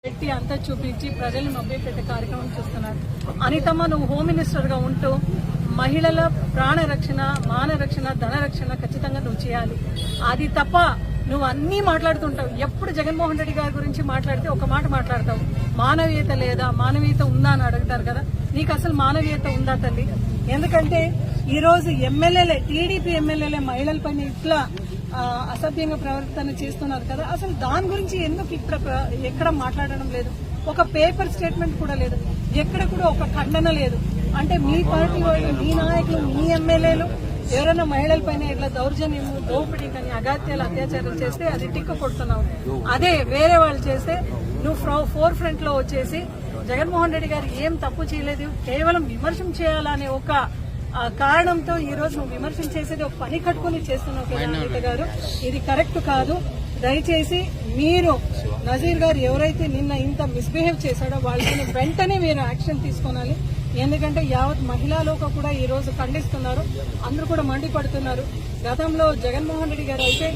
పెట్టి అంతా చూపించి ప్రజల్ని మభ్యపెట్టే కార్యక్రమం చూస్తున్నారు. అనితమ్మ, నువ్వు హోమ్ మినిస్టర్ గా ఉంటూ మహిళల ప్రాణ రక్షణ, మాన రక్షణ, ధన రక్షణ ఖచ్చితంగా నువ్వు చేయాలి. అది తప్ప నువ్వు అన్నీ మాట్లాడుతుంటావు. ఎప్పుడు జగన్మోహన్ రెడ్డి గారి గురించి మాట్లాడితే ఒక మాట మాట్లాడతావు, మానవీయత లేదా, మానవీయత ఉందా అని అడుగుతారు కదా. నీకు అసలు మానవీయత ఉందా తల్లి? ఎందుకంటే ఈ రోజు ఎమ్మెల్యేలే, టీడీపీ ఎమ్మెల్యేలే మహిళలపైన ఇట్లా అసభ్యంగా ప్రవర్తన చేస్తున్నారు కదా. అసలు దాని గురించి ఎందుకు ఎక్కడ మాట్లాడడం లేదు? ఒక పేపర్ స్టేట్మెంట్ కూడా లేదు, ఎక్కడ కూడా ఒక ఖండన లేదు. అంటే మీ పార్టీ వాళ్ళు, మీ నాయకులు, మీ ఎమ్మెల్యేలు ఎవరైనా మహిళలపైన ఇట్లా దౌర్జన్యము, దోపిడీ కానీ అగాత్యాలు, అత్యాచారాలు చేస్తే అది టిక్కు కొడుతున్నావు. అదే వేరే వాళ్ళు చేస్తే నువ్వు ఫోర్ ఫ్రంట్ లో వచ్చేసి జగన్మోహన్ రెడ్డి గారు ఏం తప్పు చేయలేదు, కేవలం విమర్శం చేయాలనే ఒక కారణంతో ఈ రోజు నువ్వు విమర్శన చేసేది ఒక పని కట్టుకుని చేస్తున్నావు కదా అనిత గారు. ఇది కరెక్ట్ కాదు. దయచేసి మీరు నజీర్ గారు ఎవరైతే నిన్న ఇంత మిస్బిహేవ్ చేశాడో వాళ్ళని వెంటనే మీరు యాక్షన్ తీసుకోవాలి. ఎందుకంటే యావత్ మహిళా లోక కూడా ఈ రోజు ఖండిస్తున్నారు, అందరూ కూడా మండిపడుతున్నారు. గతంలో జగన్మోహన్ రెడ్డి గారు అయితే